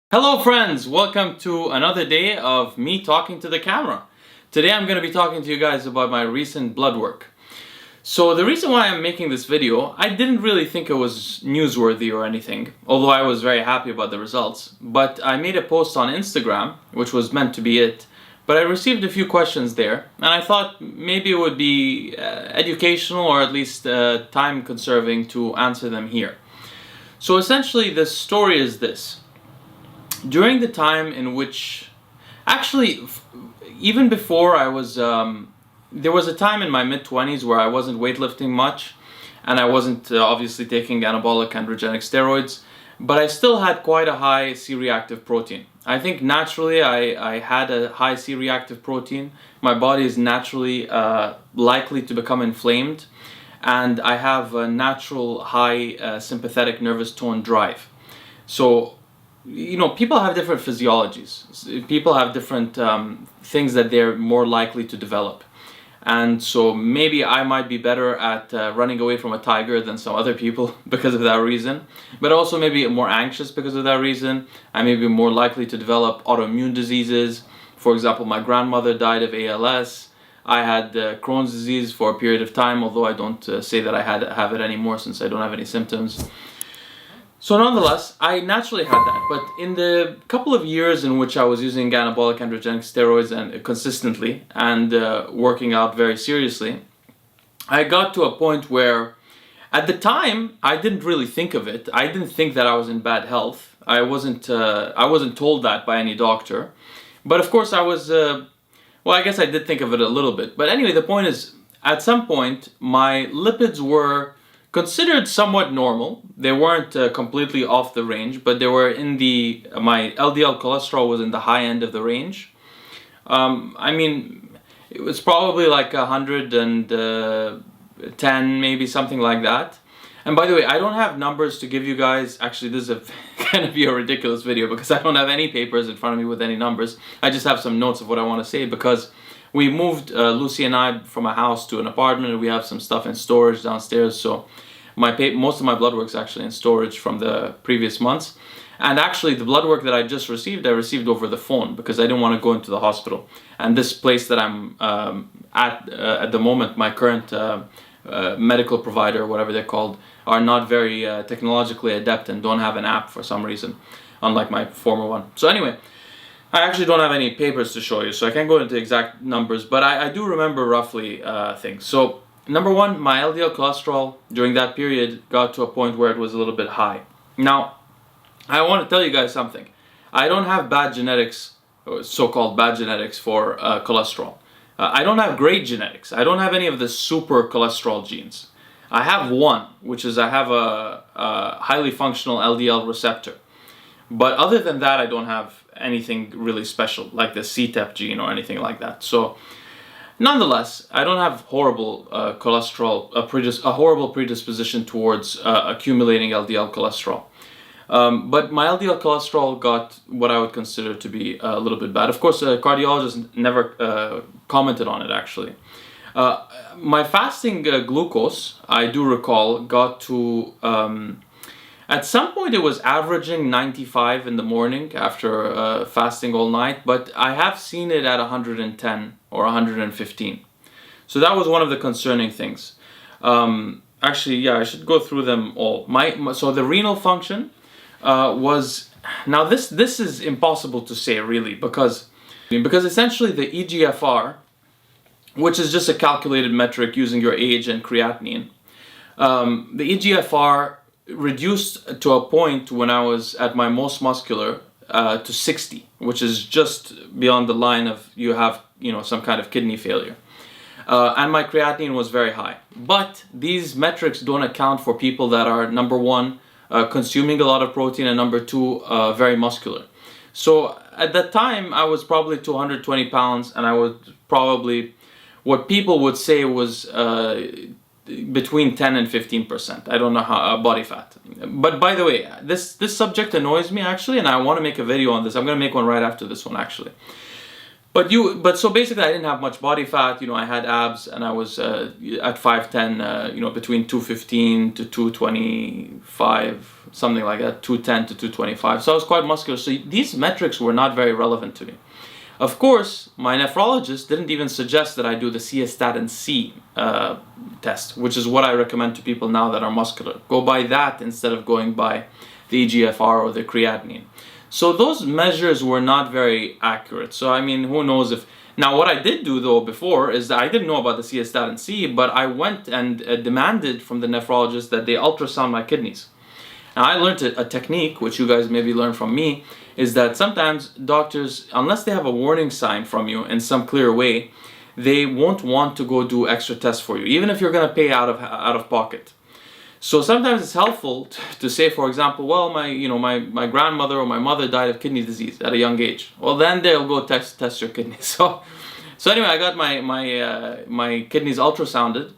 Hello friends, welcome to another day of me talking to the camera. Today I'm going to be talking to you guys about my recent blood work. So the reason why I'm making this video, I didn't really think it was newsworthy or anything, although I was very happy about the results. But I made a post on Instagram, which was meant to be it, but I received a few questions there, and I thought maybe it would be educational or at least time conserving to answer them here. So essentially the story is this. During the time in which, even before I was, there was a time in my mid-20s where I wasn't weightlifting much, and I wasn't obviously taking anabolic androgenic steroids, but I still had quite a high C-reactive protein. I think naturally I had a high C-reactive protein. My body is naturally likely to become inflamed, and I have a natural high sympathetic nervous tone drive. So, people have different physiologies. People have different things that they're more likely to develop. And so maybe I might be better at running away from a tiger than some other people because of that reason. But also maybe more anxious because of that reason. I may be more likely to develop autoimmune diseases. For example, my grandmother died of ALS. I had Crohn's disease for a period of time, although I don't say that I have it anymore since I don't have any symptoms. So nonetheless, I naturally had that, but in the couple of years in which I was using anabolic androgenic steroids and consistently and working out very seriously, I got to a point where, at the time, I didn't really think of it. I didn't think that I was in bad health. I wasn't told that by any doctor, but of course I was. I guess I did think of it a little bit. But anyway, the point is, at some point, my lipids were considered somewhat normal. They weren't completely off the range, but they were my LDL cholesterol was in the high end of the range. It was probably like 110, maybe something like that. And by the way, I don't have numbers to give you guys. Actually, this is going to be a ridiculous video because I don't have any papers in front of me with any numbers. I just have some notes of what I want to say because we moved, Lucie and I, from a house to an apartment, and we have some stuff in storage downstairs. So most of my blood work is actually in storage from the previous months. And actually, the blood work that I just received, I received over the phone because I didn't want to go into the hospital. And this place that I'm at the moment, my current medical provider, whatever they're called, are not very technologically adept and don't have an app for some reason, unlike my former one. So anyway, I actually don't have any papers to show you, so I can't go into exact numbers, but I do remember roughly things. So, number one, my LDL cholesterol during that period got to a point where it was a little bit high. Now, I want to tell you guys something. I don't have bad genetics, so-called bad genetics for cholesterol. I don't have great genetics. I don't have any of the super cholesterol genes. I have one, which is I have a highly functional LDL receptor. But other than that, I don't have anything really special, like the CTEP gene or anything like that. So, nonetheless, I don't have horrible cholesterol, a horrible predisposition towards accumulating LDL cholesterol. But my LDL cholesterol got what I would consider to be a little bit bad. Of course, a cardiologist never commented on it, actually. My fasting glucose, I do recall, got to... at some point it was averaging 95 in the morning after fasting all night, but I have seen it at 110 or 115. So that was one of the concerning things. Actually, yeah, I should go through them all. So the renal function was... Now this is impossible to say really because essentially the EGFR, which is just a calculated metric using your age and creatinine, the EGFR reduced to a point when I was at my most muscular to 60, which is just beyond the line of you have some kind of kidney failure. And my creatinine was very high. But these metrics don't account for people that are, number one, consuming a lot of protein, and number two, very muscular. So at that time, I was probably 220 pounds, and I was probably, what people would say was between 10 and 15%. I don't know how body fat. But by the way, this subject annoys me actually, and I want to make a video on this. I'm going to make one right after this one actually. But so basically, I didn't have much body fat. I had abs, and I was at 5'10", between 215 to 225 something like that, 210 to 225. So I was quite muscular. So these metrics were not very relevant to me. Of course, my nephrologist didn't even suggest that I do the cystatin C test, which is what I recommend to people now that are muscular. Go by that instead of going by the eGFR or the creatinine. So those measures were not very accurate. So I mean, who knows if... Now what I did do though before is that I didn't know about the cystatin C, but I went and demanded from the nephrologist that they ultrasound my kidneys. Now I learned a technique, which you guys maybe learned from me, is that sometimes doctors, unless they have a warning sign from you in some clear way, they won't want to go do extra tests for you, even if you're going to pay out of pocket. So sometimes it's helpful to say, for example, well, my grandmother or my mother died of kidney disease at a young age. Well, then they'll go test your kidneys. So anyway, I got my kidneys ultrasounded,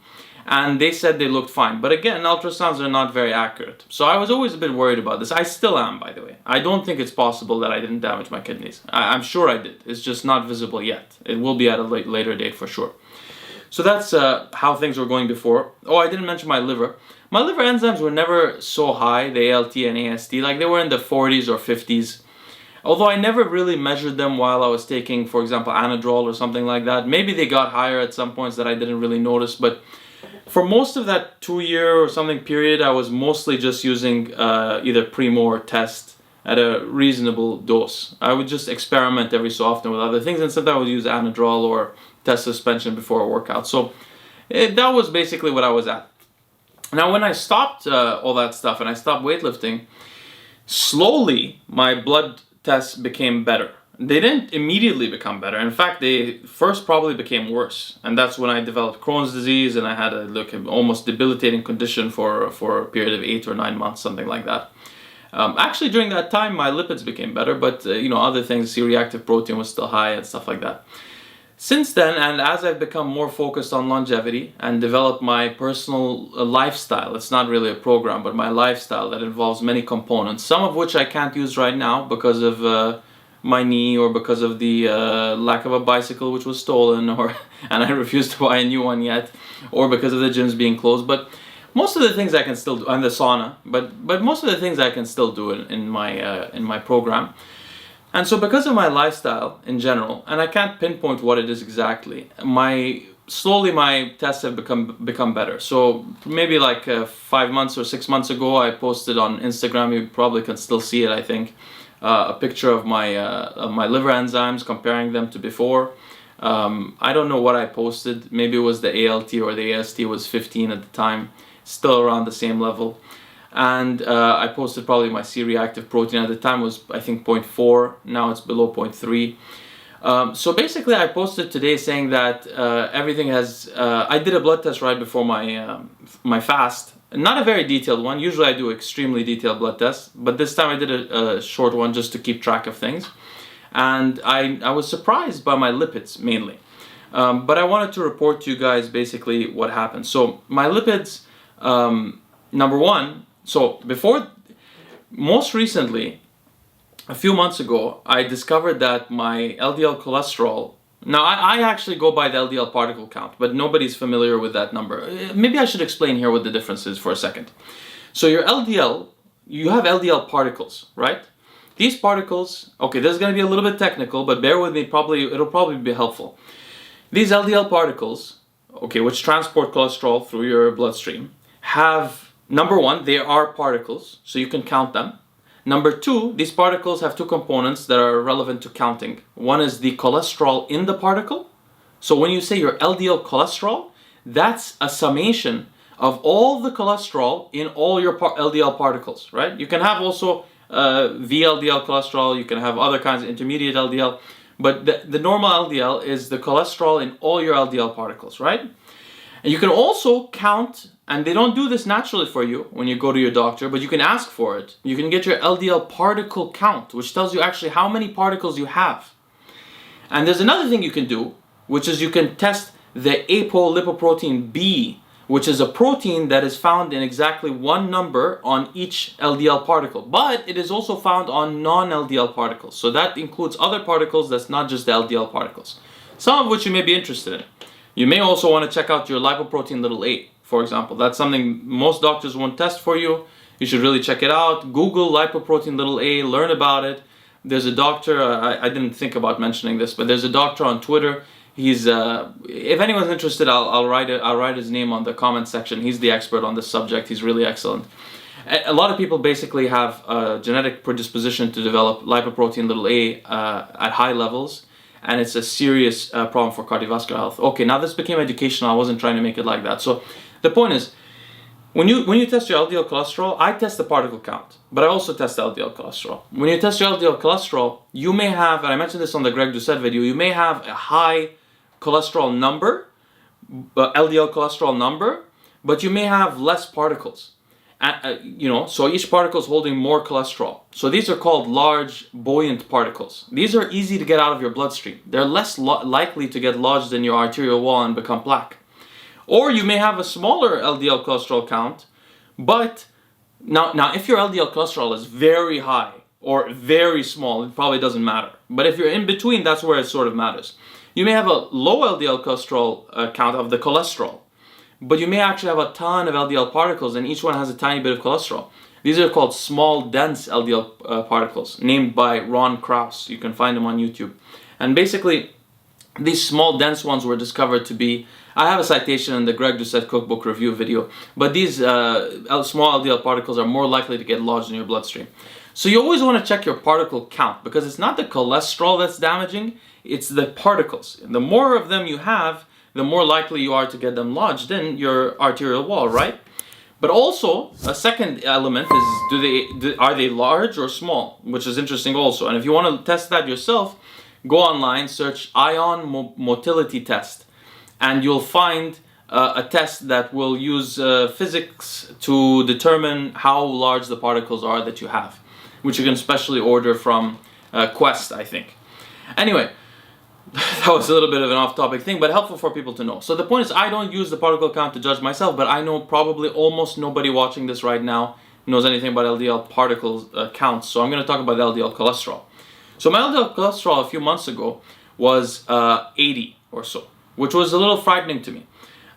and they said they looked fine. But again, ultrasounds are not very accurate. So I was always a bit worried about this. I still am, by the way. I don't think it's possible that I didn't damage my kidneys. I'm sure I did. It's just not visible yet. It will be at a later date for sure. So that's how things were going before. Oh, I didn't mention my liver. My liver enzymes were never so high, the ALT and AST. Like they were in the 40s or 50s. Although I never really measured them while I was taking, for example, Anadrol or something like that. Maybe they got higher at some points that I didn't really notice, but for most of that 2-year or something period, I was mostly just using either Primo or Test at a reasonable dose. I would just experiment every so often with other things, and sometimes I would use Anadrol or Test suspension before a workout. So that was basically what I was at. Now, when I stopped all that stuff and I stopped weightlifting, slowly my blood tests became better. They didn't immediately become better. In fact, they first probably became worse. And that's when I developed Crohn's disease, and I had an almost debilitating condition for a period of 8 or 9 months, something like that. Actually, during that time, my lipids became better, but other things, C-reactive protein was still high and stuff like that. Since then, and as I've become more focused on longevity and developed my personal lifestyle, it's not really a program, but my lifestyle that involves many components, some of which I can't use right now because of my knee, or because of the lack of a bicycle which was stolen, and I refuse to buy a new one yet, or because of the gyms being closed. But most of the things I can still do, and the sauna, but most of the things I can still do in my program. And so because of my lifestyle in general, and I can't pinpoint what it is exactly, slowly my tests have become better. So maybe like 5 months or 6 months ago, I posted on Instagram, you probably can still see it, I think, a picture of my liver enzymes, comparing them to before. I don't know what I posted. Maybe it was the ALT or the AST was 15 at the time, still around the same level. And I posted probably my C-reactive protein at the time was, I think, 0.4. Now it's below 0.3. So basically I posted today saying that everything has... I did a blood test right before my fast. Not a very detailed one. Usually I do extremely detailed blood tests, but this time I did a short one just to keep track of things. And I was surprised by my lipids mainly. But I wanted to report to you guys basically what happened. So my lipids, number one, so most recently, a few months ago, I discovered that my LDL cholesterol, now I actually go by the LDL particle count, but nobody's familiar with that number. Maybe I should explain here what the difference is for a second. So your LDL, you have LDL particles, right? These particles, okay, this is going to be a little bit technical, but bear with me, it'll probably be helpful. These LDL particles, okay, which transport cholesterol through your bloodstream, have... Number one, they are particles, so you can count them. Number two, these particles have two components that are relevant to counting. One is the cholesterol in the particle. So when you say your LDL cholesterol, that's a summation of all the cholesterol in all your LDL particles, right? You can have also VLDL cholesterol, you can have other kinds of intermediate LDL, but the normal LDL is the cholesterol in all your LDL particles, right? And you can also count, and they don't do this naturally for you when you go to your doctor, but you can ask for it. You can get your LDL particle count, which tells you actually how many particles you have. And there's another thing you can do, which is you can test the apolipoprotein B, which is a protein that is found in exactly one number on each LDL particle. But it is also found on non-LDL particles. So that includes other particles that's not just the LDL particles, some of which you may be interested in. You may also want to check out your lipoprotein little a, for example. That's something most doctors won't test for you. You should really check it out. Google lipoprotein little a, learn about it. There's a doctor, I didn't think about mentioning this, but there's a doctor on Twitter. He's, if anyone's interested, I'll write his name on the comment section. He's the expert on this subject. He's really excellent. A lot of people basically have a genetic predisposition to develop lipoprotein little a at high levels, and it's a serious problem for cardiovascular health. Okay, now this became educational. I wasn't trying to make it like that. So the point is, when you test your LDL cholesterol, I test the particle count, but I also test the LDL cholesterol. When you test your LDL cholesterol, you may have, and I mentioned this on the Greg Doucette video, you may have a high cholesterol number, LDL cholesterol number, but you may have less particles. So each particle is holding more cholesterol. So these are called large buoyant particles. These are easy to get out of your bloodstream. They're less likely to get lodged in your arterial wall and become plaque. Or you may have a smaller LDL cholesterol count, but now if your LDL cholesterol is very high or very small, it probably doesn't matter. But if you're in between, that's where it sort of matters. You may have a low LDL cholesterol count of the cholesterol, but you may actually have a ton of LDL particles, and each one has a tiny bit of cholesterol. These are called small, dense LDL particles, named by Ron Krauss. You can find them on YouTube. And basically, these small, dense ones were discovered to be, I have a citation in the Greg Doucette cookbook review video, but these small LDL particles are more likely to get lodged in your bloodstream. So you always want to check your particle count, because it's not the cholesterol that's damaging, it's the particles. The more of them you have, the more likely you are to get them lodged in your arterial wall, right? But also, a second element is, are they large or small? Which is interesting also. And if you want to test that yourself, go online, search ion motility test, and you'll find a test that will use physics to determine how large the particles are that you have, which you can specially order from Quest, I think. Anyway, that was a little bit of an off-topic thing, but helpful for people to know. So the point is, I don't use the particle count to judge myself, but I know probably almost nobody watching this right now knows anything about LDL particles counts. So I'm going to talk about the LDL cholesterol. So my LDL cholesterol a few months ago was 80 or so, which was a little frightening to me.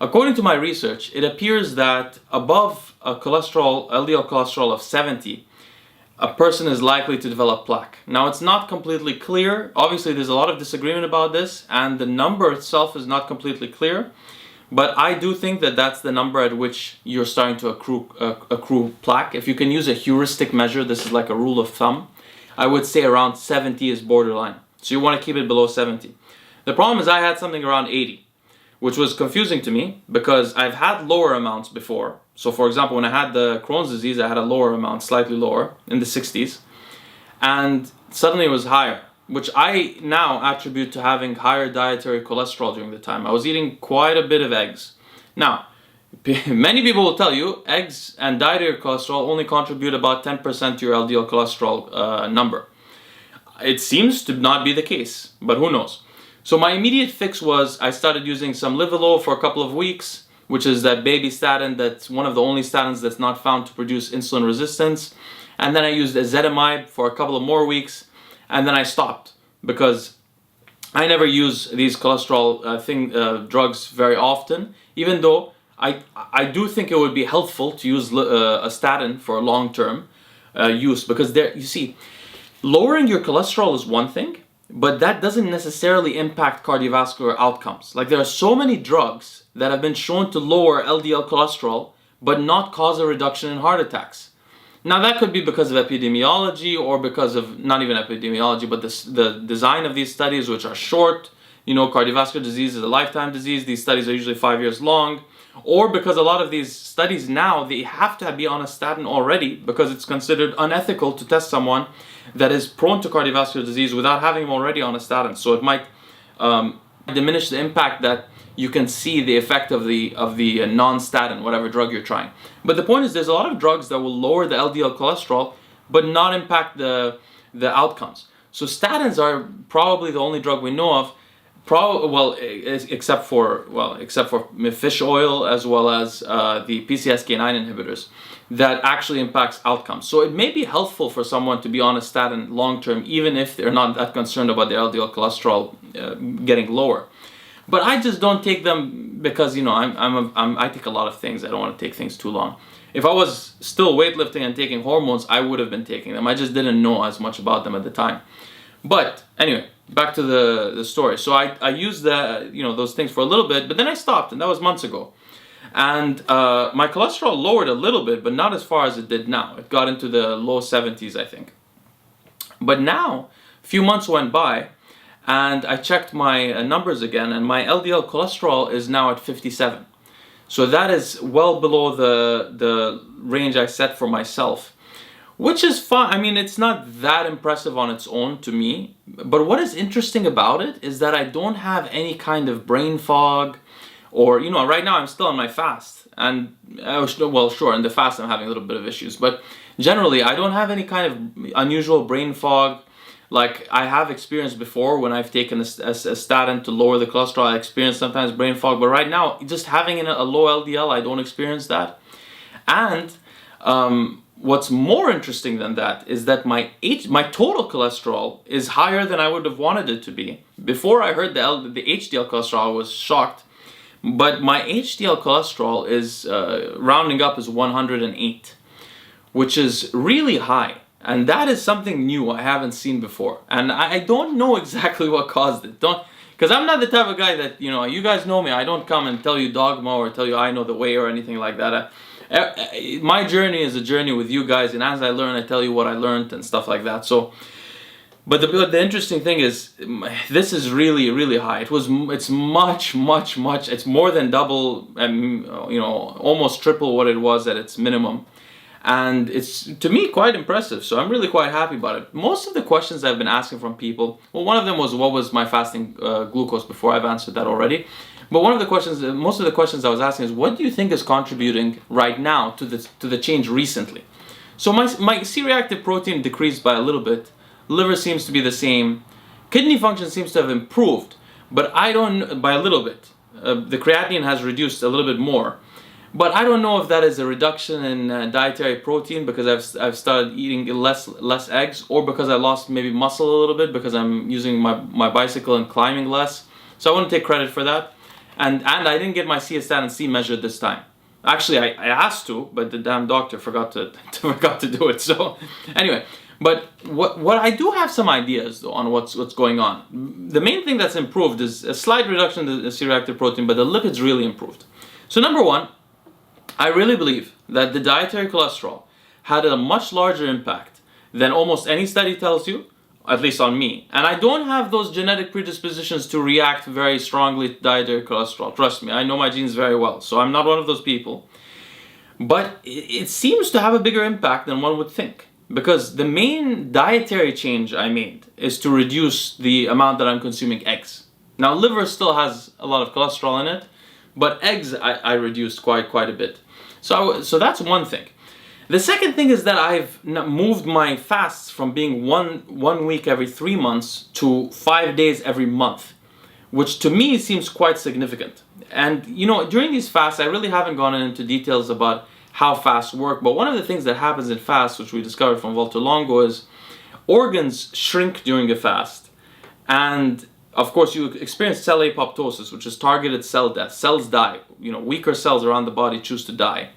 According to my research, it appears that above a LDL cholesterol of 70, a person is likely to develop plaque. Now, it's not completely clear. Obviously, there's a lot of disagreement about this, and the number itself is not completely clear. But I do think that that's the number at which you're starting to accrue plaque. If you can use a heuristic measure, this is like a rule of thumb, I would say around 70 is borderline. So you want to keep it below 70. The problem is I had something around 80, which was confusing to me because I've had lower amounts before. So for example, when I had the Crohn's disease, I had a lower amount, slightly lower, in the 60s. And suddenly it was higher, which I now attribute to having higher dietary cholesterol during the time. I was eating quite a bit of eggs. Now, many people will tell you eggs and dietary cholesterol only contribute about 10% to your LDL cholesterol number. It seems to not be the case, but who knows? So my immediate fix was I started using some Livelo for a couple of weeks, which is that baby statin that's one of the only statins that's not found to produce insulin resistance. And then I used ezetimibe for a couple of more weeks, and then I stopped because I never use these cholesterol drugs very often, even though I do think it would be helpful to use a statin for long-term use, because you see, lowering your cholesterol is one thing, but that doesn't necessarily impact cardiovascular outcomes. Like, there are so many drugs that have been shown to lower LDL cholesterol but not cause a reduction in heart attacks. Now, that could be because of epidemiology, or because of, not even epidemiology, but the design of these studies, which are short. You know, cardiovascular disease is a lifetime disease. These studies are usually 5 years long. Or because a lot of these studies now, they have to be on a statin already because it's considered unethical to test someone that is prone to cardiovascular disease without having them already on a statin. So it might diminish the impact that you can see the effect of the non-statin, whatever drug you're trying. But the point is, there's a lot of drugs that will lower the LDL cholesterol but not impact the outcomes. So statins are probably the only drug we know of, except for fish oil, as well as the PCSK9 inhibitors, that actually impacts outcomes. So it may be helpful for someone to be on a statin long term, even if they're not that concerned about their LDL cholesterol getting lower. But I just don't take them because, you know, I take a lot of things. I don't want to take things too long. If I was still weightlifting and taking hormones, I would have been taking them. I just didn't know as much about them at the time. But anyway, back to the story. So I used those things for a little bit, but then I stopped, and that was months ago. And my cholesterol lowered a little bit, but not as far as it did now. It got into the low 70s, I think. But now, a few months went by, and I checked my numbers again, and my LDL cholesterol is now at 57. So that is well below the range I set for myself, which is fine. I mean, it's not that impressive on its own to me. But what is interesting about it is that I don't have any kind of brain fog, or, you know, right now I'm still on my fast. And, well, sure, in the fast I'm having a little bit of issues. But generally, I don't have any kind of unusual brain fog. Like I have experienced before when I've taken a statin to lower the cholesterol. I experience sometimes brain fog, but right now, just having a low LDL, I don't experience that. And what's more interesting than that is that my total cholesterol is higher than I would have wanted it to be. Before I heard the HDL cholesterol, I was shocked. But my HDL cholesterol is rounding up as 108, which is really high. And that is something new I haven't seen before. And I don't know exactly what caused it. Because I'm not the type of guy that, you know, you guys know me. I don't come and tell you dogma or tell you I know the way or anything like that. My journey is a journey with you guys. And as I learn, I tell you what I learned and stuff like that. So, but the interesting thing is, this is really, really high. It's much, it's more than double, you know, almost triple what it was at its minimum. And it's, to me, quite impressive. So I'm really quite happy about it. Most of the questions I've been asking from people, well, one of them was, what was my fasting glucose before? I've answered that already. But most of the questions I was asking is, what do you think is contributing right now to the change recently? So my C-reactive protein decreased by a little bit. Liver seems to be the same. Kidney function seems to have improved, but by a little bit. The creatinine has reduced a little bit more. But I don't know if that is a reduction in dietary protein because I've started eating less eggs, or because I lost maybe muscle a little bit because I'm using my bicycle and climbing less. So I want to take credit for that. And I didn't get my C-statin C measured this time. Actually, I asked to, but the damn doctor forgot to do it. So anyway, but what I do have some ideas though on what's going on. The main thing that's improved is a slight reduction in the C-reactive protein, but the lipids really improved. So number one, I really believe that the dietary cholesterol had a much larger impact than almost any study tells you, at least on me. And I don't have those genetic predispositions to react very strongly to dietary cholesterol. Trust me, I know my genes very well, so I'm not one of those people. But it seems to have a bigger impact than one would think. Because the main dietary change I made is to reduce the amount that I'm consuming eggs. Now, liver still has a lot of cholesterol in it, but eggs I reduced quite a bit. So that's one thing. The second thing is that I've moved my fasts from being one week every 3 months to 5 days every month, which to me seems quite significant. And you know, during these fasts, I really haven't gone into details about how fasts work, but one of the things that happens in fasts, which we discovered from Walter Longo, is organs shrink during a fast. And of course, you experience cell apoptosis, which is targeted cell death. Cells die. You know, weaker cells around the body choose to die.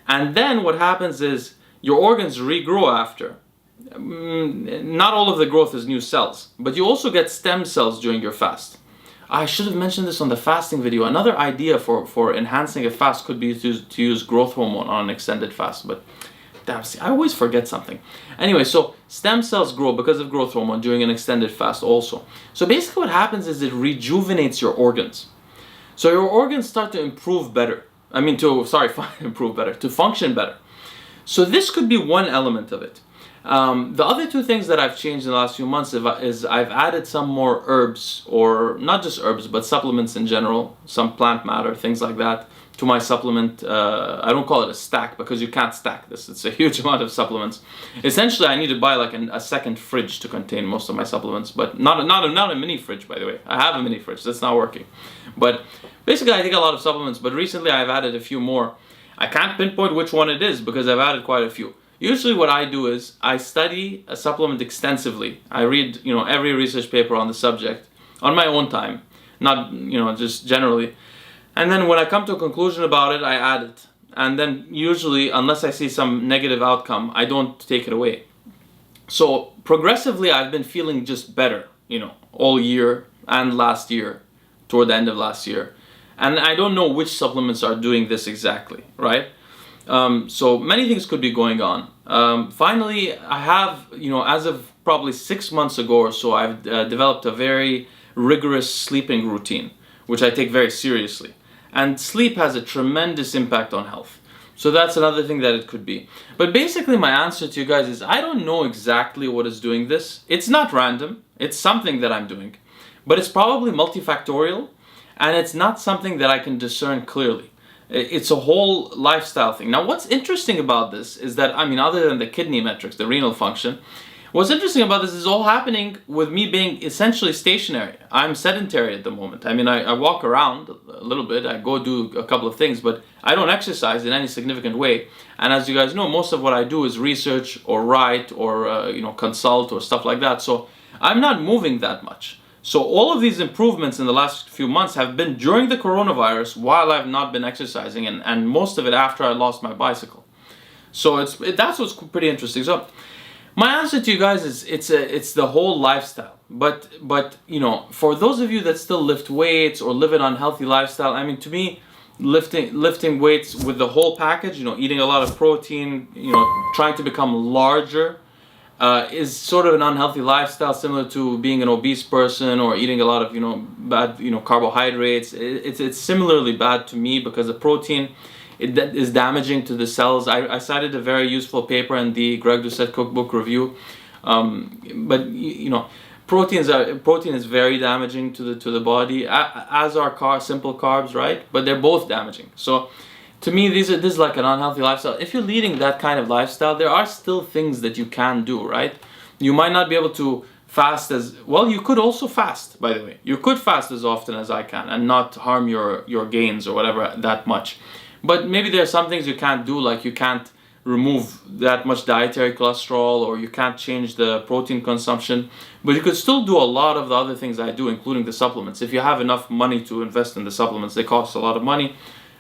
And then what happens is your organs regrow after. Not all of the growth is new cells, but you also get stem cells during your fast. I should have mentioned this on the fasting video. Another idea for enhancing a fast could be to use growth hormone on an extended fast, but damn, see, I always forget something. Anyway, so stem cells grow because of growth hormone during an extended fast also. So basically what happens is it rejuvenates your organs. So your organs start to improve better. Improve better, to function better. So this could be one element of it. The other two things that I've changed in the last few months is I've added some more herbs, or not just herbs, but supplements in general, some plant matter, things like that, to my supplement. I don't call it a stack because you can't stack this. It's a huge amount of supplements. Essentially, I need to buy like a second fridge to contain most of my supplements, but not a mini fridge, by the way. I have a mini fridge. That's not working. But basically, I take a lot of supplements, but recently I've added a few more. I can't pinpoint which one it is because I've added quite a few. Usually what I do is I study a supplement extensively. I read, every research paper on the subject on my own time, not, just generally. And then when I come to a conclusion about it, I add it. And then usually, unless I see some negative outcome, I don't take it away. So progressively, I've been feeling just better, all year and last year, toward the end of last year. And I don't know which supplements are doing this exactly, right? So many things could be going on. Finally, I have, as of probably 6 months ago or so, I've developed a very rigorous sleeping routine, which I take very seriously. And sleep has a tremendous impact on health. So that's another thing that it could be. But basically my answer to you guys is I don't know exactly what is doing this. It's not random. It's something that I'm doing. But it's probably multifactorial, and it's not something that I can discern clearly. It's a whole lifestyle thing. Now what's interesting about this is that, other than the kidney metrics, the renal function, what's interesting about this is all happening with me being essentially stationary. I'm sedentary at the moment. I walk around a little bit, I go do a couple of things, but I don't exercise in any significant way. And as you guys know, most of what I do is research or write or consult or stuff like that. So I'm not moving that much. So all of these improvements in the last few months have been during the coronavirus while I've not been exercising, and most of it after I lost my bicycle. So that's what's pretty interesting. So my answer to you guys is it's the whole lifestyle. But for those of you that still lift weights or live an unhealthy lifestyle, to me, lifting weights with the whole package, eating a lot of protein, trying to become larger, is sort of an unhealthy lifestyle, similar to being an obese person or eating a lot of bad carbohydrates. It's similarly bad to me because the protein that is damaging to the cells. I cited a very useful paper in the Greg Doucette cookbook review, but protein is very damaging to the body, as are simple carbs, right? But they're both damaging. So to me, this is like an unhealthy lifestyle. If you're leading that kind of lifestyle, there are still things that you can do, right? You might not be able to fast as well. You could also fast, by the way. You could fast as often as I can and not harm your gains or whatever that much. But maybe there are some things you can't do, like you can't remove that much dietary cholesterol, or you can't change the protein consumption. But you could still do a lot of the other things I do, including the supplements. If you have enough money to invest in the supplements, they cost a lot of money.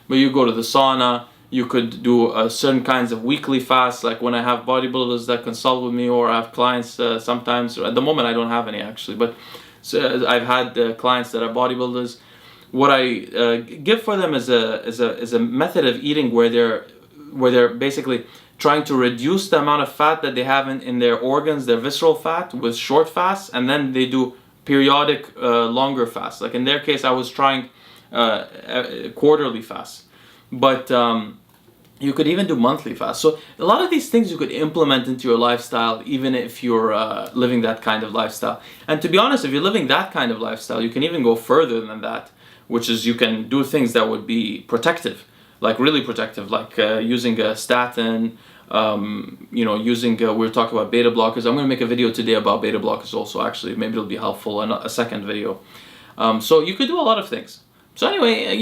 But you go to the sauna, you could do certain kinds of weekly fasts, like when I have bodybuilders that consult with me, or I have clients sometimes. At the moment I don't have any actually, but I've had clients that are bodybuilders. What I give for them is a method of eating where they're basically trying to reduce the amount of fat that they have in their organs, their visceral fat, with short fasts, and then they do periodic longer fasts. Like in their case, I was trying quarterly fasts, but you could even do monthly fasts. So a lot of these things you could implement into your lifestyle, even if you're living that kind of lifestyle. And to be honest, if you're living that kind of lifestyle, you can even go further than that, which is you can do things that would be protective, like really protective, like using a statin, we're talking about beta blockers. I'm going to make a video today about beta blockers also, actually. Maybe it'll be helpful in a second video. So you could do a lot of things. So anyway,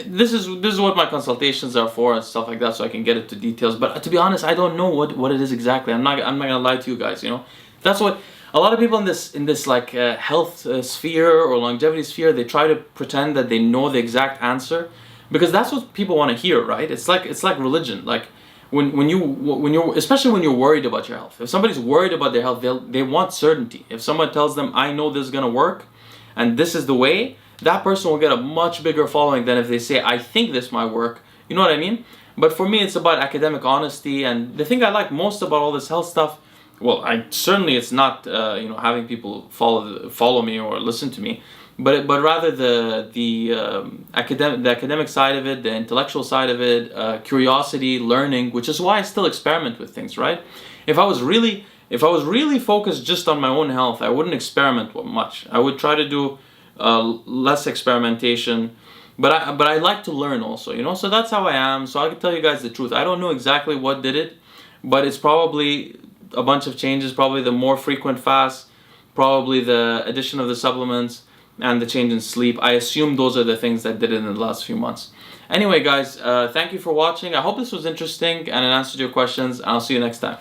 this is what my consultations are for and stuff like that, so I can get into details. But to be honest, I don't know what it is exactly. I'm not gonna lie to you guys. That's what a lot of people in this like health sphere or longevity sphere, they try to pretend that they know the exact answer, because that's what people want to hear, right? It's like religion. Like when you're especially when you're worried about your health. If somebody's worried about their health, they want certainty. If someone tells them, I know this is gonna work and this is the way, that person will get a much bigger following than if they say, I think this might work. You know what I mean? But for me, it's about academic honesty. And the thing I like most about all this health stuff, well, it's not having people follow me or listen to me, but rather the academic side of it, the intellectual side of it, curiosity, learning, which is why I still experiment with things, right? If I was really focused just on my own health, I wouldn't experiment much. I would try to do less experimentation, but I like to learn also, so that's how I am. So I can tell you guys the truth. I don't know exactly what did it, but it's probably a bunch of changes, probably the more frequent fasts, probably the addition of the supplements, and the change in sleep. I assume those are the things that did it in the last few months. Anyway guys, thank you for watching. I hope this was interesting and it answered your questions, and I'll see you next time.